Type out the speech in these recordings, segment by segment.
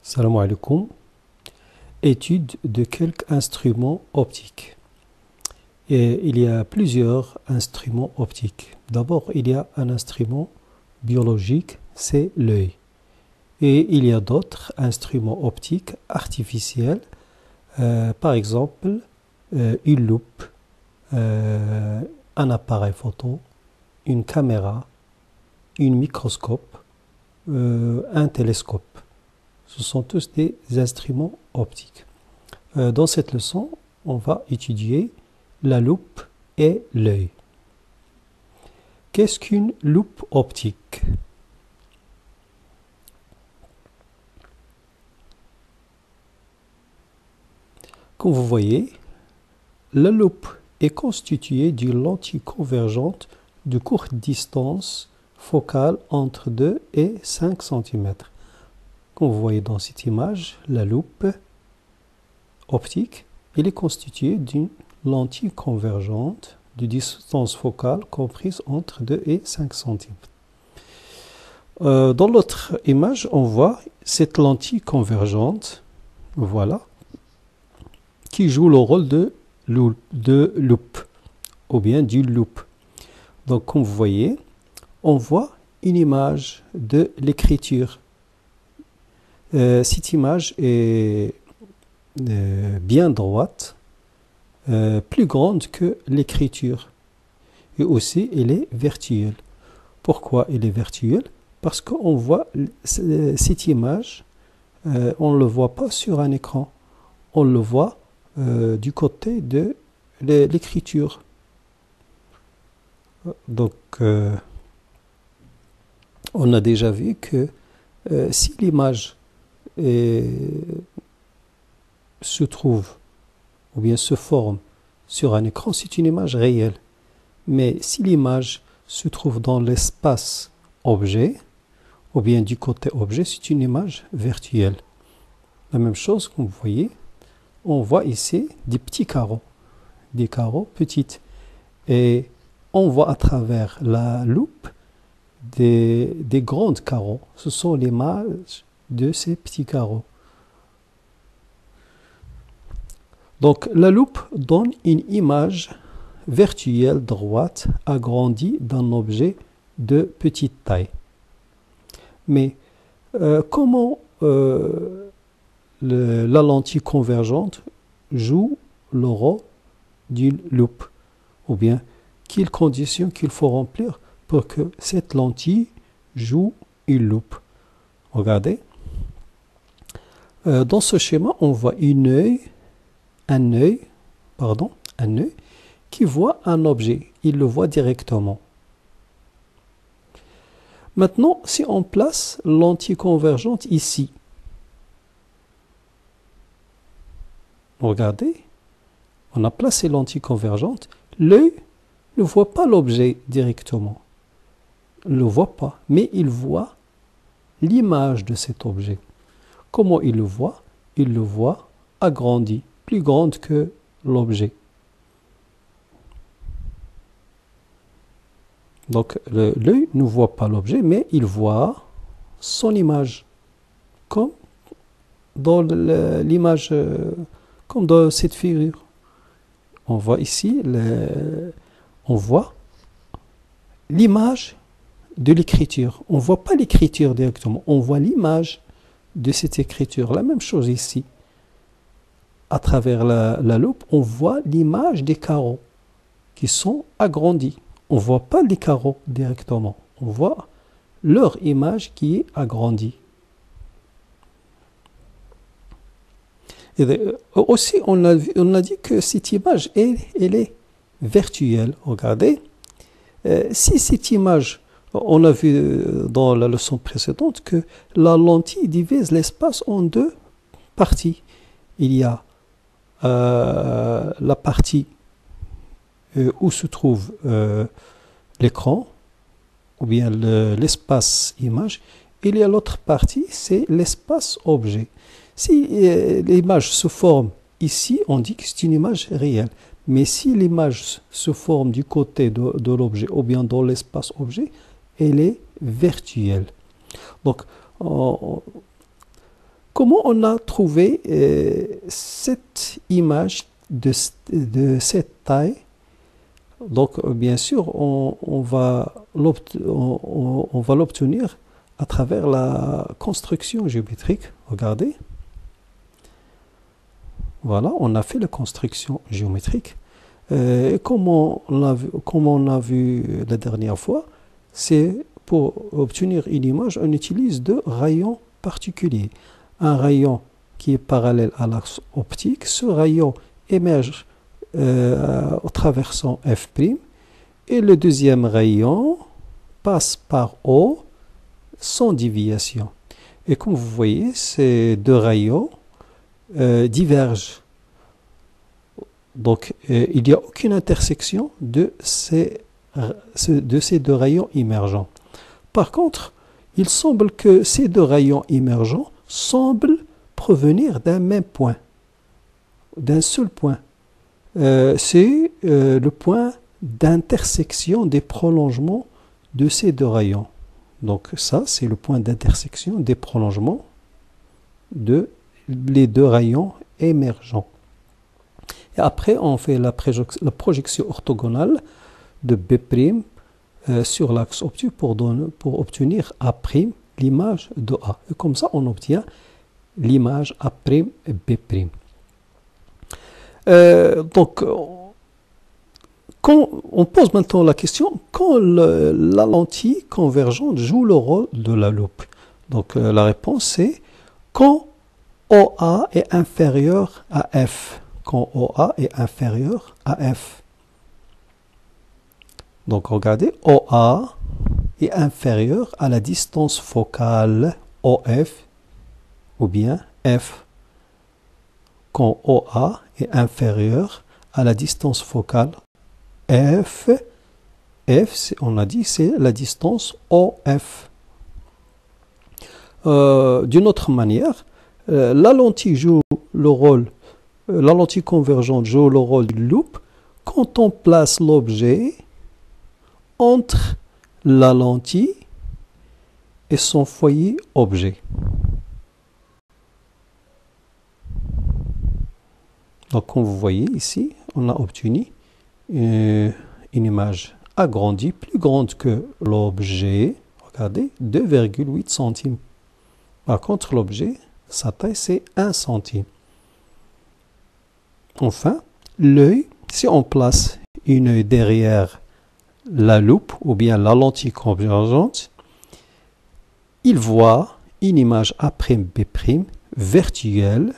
Salam alaikum. Étude de quelques instruments optiques. Et il y a plusieurs instruments optiques. D'abord, il y a un instrument biologique, c'est l'œil. Et il y a d'autres instruments optiques artificiels, par exemple une loupe, un appareil photo, une caméra, un microscope, un télescope. Ce sont tous des instruments optiques. Dans cette leçon, on va étudier la loupe et l'œil. Qu'est-ce qu'une loupe optique? Comme vous voyez, la loupe est constituée d'une lentille convergente de courte distance focale entre 2 et 5 cm. Comme vous voyez dans cette image, la loupe optique, elle est constituée d'une lentille convergente de distance focale comprise entre 2 et 5 cm. Dans l'autre image, on voit cette lentille convergente, voilà, qui joue le rôle de loupe, ou bien d'une loupe. Donc, comme vous voyez, on voit une image de l'écriture. Cette image est bien droite, plus grande que l'écriture. Et aussi, elle est virtuelle. Pourquoi elle est virtuelle? Parce qu'on voit cette image, on ne le voit pas sur un écran. On le voit du côté de l'écriture. Donc, on a déjà vu que si l'image se trouve ou bien se forme sur un écran, c'est une image réelle. Mais si l'image se trouve dans l'espace objet ou bien du côté objet, c'est une image virtuelle. La même chose, comme vous voyez, on voit ici des petits carreaux petites. Et on voit à travers la loupe des grands carreaux. Ce sont l'image de ces petits carreaux. Donc, la loupe donne une image virtuelle droite agrandie d'un objet de petite taille. Mais comment la lentille convergente joue le rôle d'une loupe? Ou bien, quelles conditions qu'il faut remplir pour que cette lentille joue une loupe? Regardez. Dans ce schéma, on voit un œil qui voit un objet. Il le voit directement. Maintenant, si on place lentille convergente ici, regardez, on a placé lentille convergente, l'œil ne voit pas l'objet directement. Il ne le voit pas, mais il voit l'image de cet objet. Comment il le voit? Il le voit agrandi, plus grande que l'objet. Donc l'œil ne voit pas l'objet, mais il voit son image, comme dans l'image, comme dans cette figure. On voit ici, on voit l'image de l'écriture. On ne voit pas l'écriture directement, on voit l'image de cette écriture. La même chose ici. À travers la loupe, on voit l'image des carreaux qui sont agrandis. On ne voit pas les carreaux directement. On voit leur image qui est agrandie. Et aussi, on a dit que cette image, elle est virtuelle. Regardez. Si cette image, on a vu dans la leçon précédente que la lentille divise l'espace en deux parties. Il y a la partie où se trouve l'écran, ou bien l'espace image. Il y a l'autre partie, c'est l'espace objet. Si l'image se forme ici, on dit que c'est une image réelle. Mais si l'image se forme du côté de l'objet, ou bien dans l'espace objet, elle est virtuelle. Donc, comment on a trouvé cette image de cette taille? Donc, bien sûr, on va l'obtenir à travers la construction géométrique. Regardez. Voilà, on a fait la construction géométrique. Comme on a vu la dernière fois, c'est pour obtenir une image, on utilise deux rayons particuliers. Un rayon qui est parallèle à l'axe optique. Ce rayon émerge en traversant F', et le deuxième rayon passe par O sans déviation. Et comme vous voyez, ces deux rayons divergent. Donc, il n'y a aucune intersection de ces deux rayons émergents. Par contre, il semble que ces deux rayons émergents semblent provenir d'un même point, d'un seul point. C'est le point d'intersection des prolongements de ces deux rayons. Donc ça, c'est le point d'intersection des prolongements de les deux rayons émergents. Et après, on fait la projection orthogonale de B' sur l'axe optique pour obtenir A', l'image de A. Et comme ça, on obtient l'image A', B'. Donc, quand on pose maintenant la question, quand la lentille convergente joue le rôle de la loupe. Donc, la réponse c'est quand OA est inférieur à F. Quand OA est inférieur à F. Donc, regardez, OA est inférieur à la distance focale OF ou bien F. Quand OA est inférieur à la distance focale F, on a dit, c'est la distance OF. D'une autre manière, la lentille joue le rôle, la lentille convergente joue le rôle d'une loupe quand on place l'objet entre la lentille et son foyer objet. Donc, comme vous voyez ici, on a obtenu une image agrandie, plus grande que l'objet. Regardez, 2,8 centimes. Par contre, l'objet, sa taille, c'est 1 centime. Enfin, l'œil, si on place une œil derrière la loupe ou bien la lentille convergente, il voit une image A'B' verticale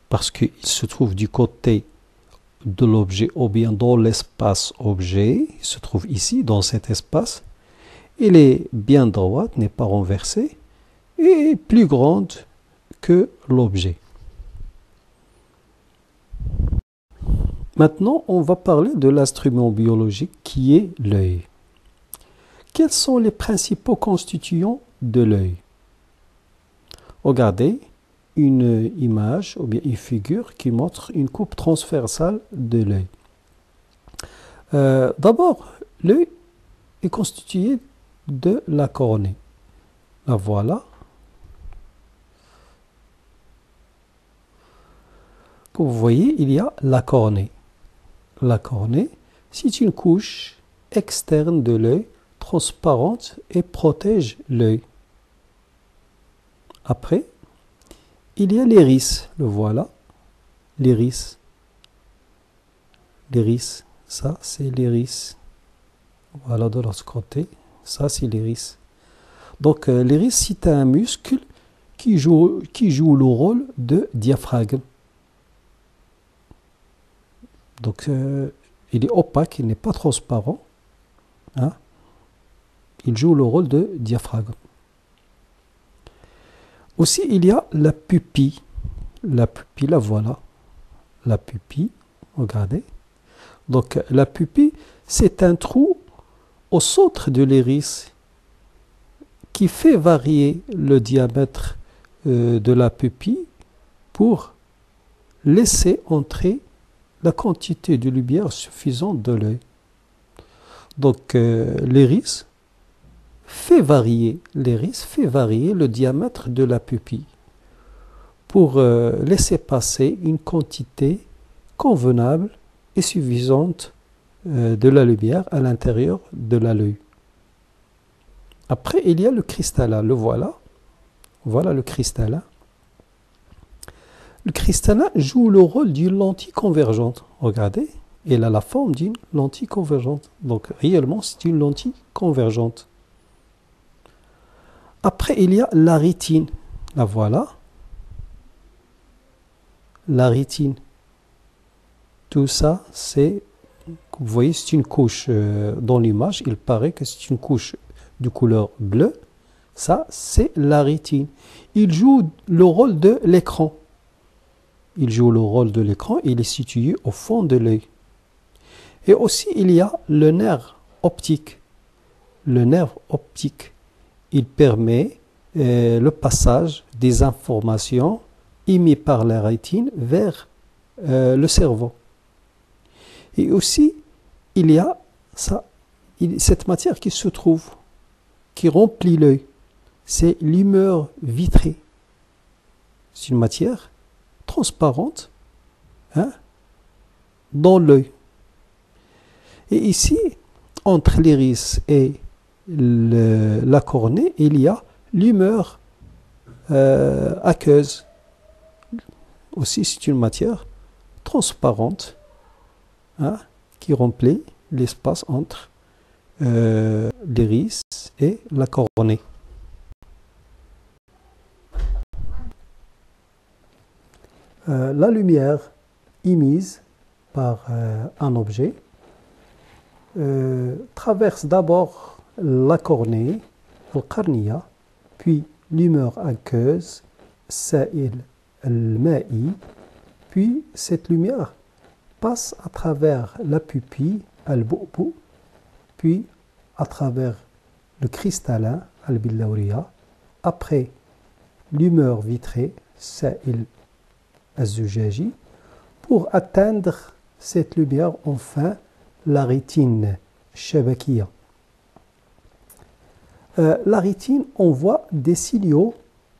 parce qu'il se trouve du côté de l'objet ou bien dans l'espace objet. Il se trouve ici, dans cet espace. Il est bien droite, n'est pas renversée et plus grande que l'objet. Maintenant, on va parler de l'instrument biologique qui est l'œil. Quels sont les principaux constituants de l'œil? Regardez une image ou bien une figure qui montre une coupe transversale de l'œil. D'abord, l'œil est constitué de la cornée. La voilà. Comme vous voyez, il y a la cornée. La cornée, c'est une couche externe de l'œil, transparente et protège l'œil. Après, il y a l'iris, le voilà, l'iris. L'iris, ça c'est l'iris. Voilà de l'autre côté, ça c'est l'iris. Donc l'iris c'est un muscle qui joue le rôle de diaphragme. Donc il est opaque, il n'est pas transparent. Hein? Il joue le rôle de diaphragme. Aussi, il y a la pupille. La pupille, la voilà. La pupille, regardez. Donc, la pupille, c'est un trou au centre de l'iris qui fait varier le diamètre de la pupille pour laisser entrer la quantité de lumière suffisante de l'œil. Donc, l'iris fait varier le diamètre de la pupille. pour laisser passer une quantité convenable et suffisante de la lumière à l'intérieur de l'œil. Après, il y a le cristallin, le voilà. Voilà le cristallin. Le cristallin joue le rôle d'une lentille convergente. Regardez, il a la forme d'une lentille convergente. Donc, réellement, c'est une lentille convergente. Après, il y a la rétine. La voilà. La rétine. Tout ça, c'est, vous voyez, c'est une couche dans l'image. Il paraît que c'est une couche de couleur bleue. Ça, c'est la rétine. Il joue le rôle de l'écran. Il joue le rôle de l'écran. Il est situé au fond de l'œil. Et aussi, il y a le nerf optique. Le nerf optique, il permet le passage des informations émises par la rétine vers le cerveau. Et aussi, il y a cette matière qui se trouve, qui remplit l'œil. C'est l'humeur vitrée. C'est une matière transparente dans l'œil. Et ici, entre l'iris et la cornée, il y a l'humeur aqueuse. Aussi, c'est une matière transparente qui remplit l'espace entre l'iris et la cornée. La lumière émise par un objet traverse d'abord la cornée, le qarniya, puis l'humeur aqueuse, sa'il al-ma'i, puis cette lumière passe à travers la pupille, al-bu'bu, puis à travers le cristallin, al-billawriya, après l'humeur vitrée, sa'il al-zujaji, pour atteindre cette lumière enfin la rétine shabakiya. La rétine envoie des signaux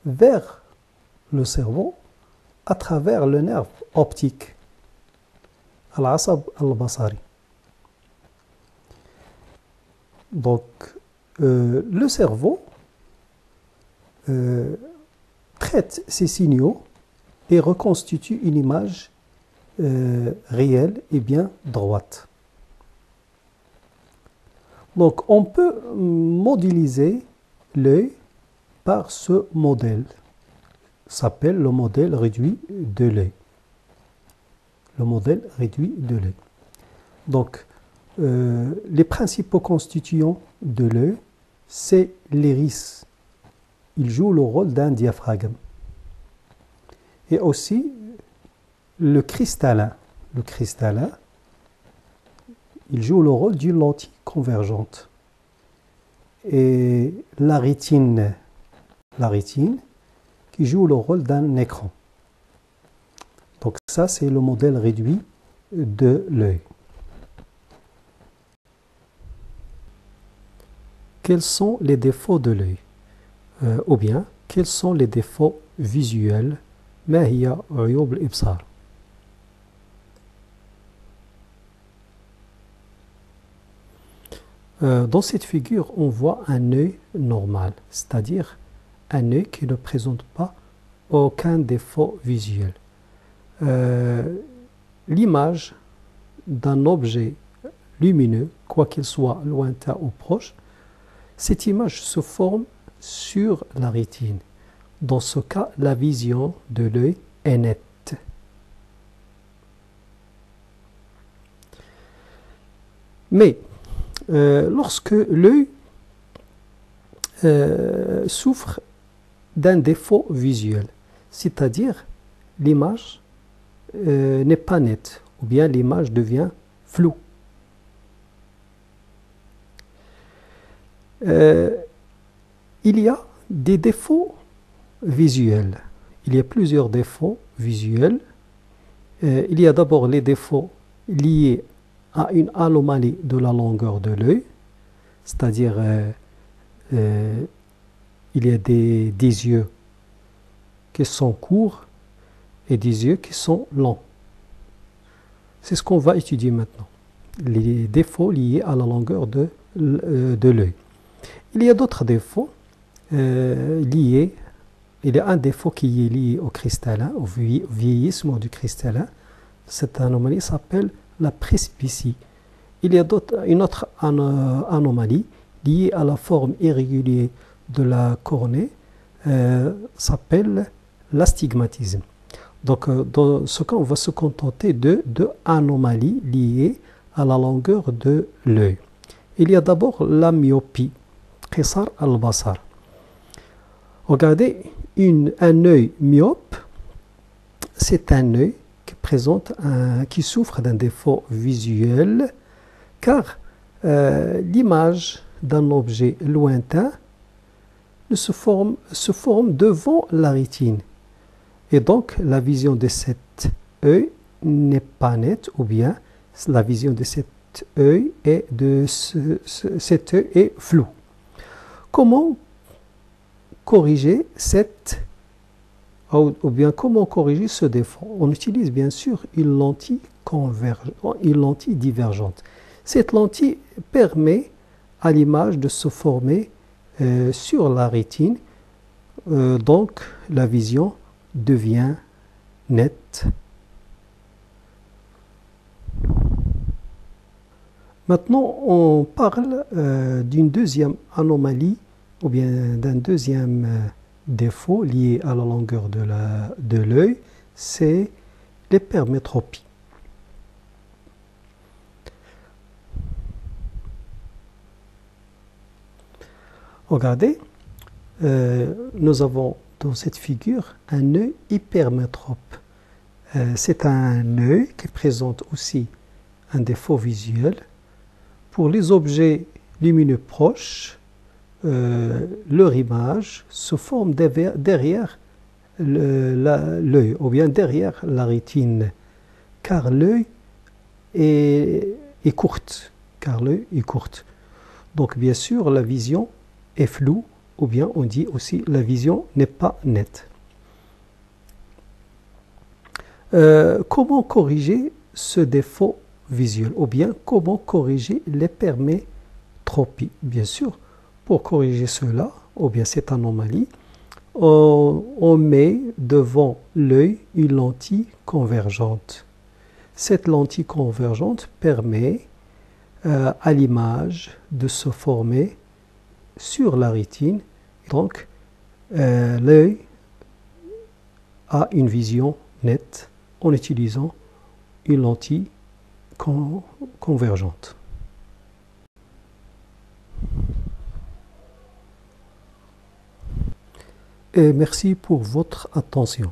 vers le cerveau à travers le nerf optique, al-asab al-basari. Donc, le cerveau traite ces signaux et reconstitue une image réelle et bien droite. Donc, on peut modéliser l'œil par ce modèle. Ça s'appelle le modèle réduit de l'œil. Le modèle réduit de l'œil. Donc, les principaux constituants de l'œil, c'est l'iris. Il joue le rôle d'un diaphragme. Et aussi le cristallin. Le cristallin, il joue le rôle d'une lentille convergente. Et la rétine qui joue le rôle d'un écran. Donc ça, c'est le modèle réduit de l'œil. Quels sont les défauts de l'œil? Ou bien, quels sont les défauts visuels? ما هي عيوب الإبصار؟ Dans cette figure, on voit un œil normal, c'est-à-dire un œil qui ne présente pas aucun défaut visuel. L'image d'un objet lumineux, quoi qu'il soit lointain ou proche, cette image se forme sur la rétine. Dans ce cas, la vision de l'œil est nette. Mais lorsque l'œil souffre d'un défaut visuel, c'est-à-dire l'image n'est pas nette, ou bien l'image devient floue. Il y a des défauts visuels. Il y a plusieurs défauts visuels. Il y a d'abord les défauts liés à une anomalie de la longueur de l'œil, c'est-à-dire il y a des yeux qui sont courts et des yeux qui sont longs. C'est ce qu'on va étudier maintenant. Les défauts liés à la longueur de l'œil. Il y a d'autres défauts liés. Il y a un défaut qui est lié au cristallin, au vieillissement du cristallin. Cette anomalie s'appelle la presbytie. Il y a une autre anomalie liée à la forme irrégulière de la cornée, s'appelle l'astigmatisme. Donc, dans ce cas, on va se contenter de deux anomalies liées à la longueur de l'œil. Il y a d'abord la myopie, qisar al-basar. Regardez, un œil myope, c'est un œil qui souffre d'un défaut visuel, car l'image d'un objet lointain se forme devant la rétine. Et donc, la vision de cet œil n'est pas nette, ou bien la vision de cet œil est floue. Comment corriger comment corriger ce défaut? On utilise bien sûr une lentille divergente. Cette lentille permet à l'image de se former sur la rétine, donc la vision devient nette. Maintenant, on parle d'une deuxième anomalie ou bien d'un deuxième défaut lié à la longueur de l'œil, c'est l'hypermétropie. Regardez, nous avons dans cette figure un œil hypermétrope. C'est un œil qui présente aussi un défaut visuel. Pour les objets lumineux proches, leur image se forme derrière l'œil, ou bien derrière la rétine, car l'œil est courte. Donc bien sûr, la vision est floue, ou bien on dit aussi la vision n'est pas nette. Comment corriger ce défaut visuel, ou bien comment corriger l'hypermétropie? Bien sûr, pour corriger cela, ou bien cette anomalie, on met devant l'œil une lentille convergente. Cette lentille convergente permet à l'image de se former sur la rétine. Donc, l'œil a une vision nette en utilisant une lentille convergente. Et merci pour votre attention.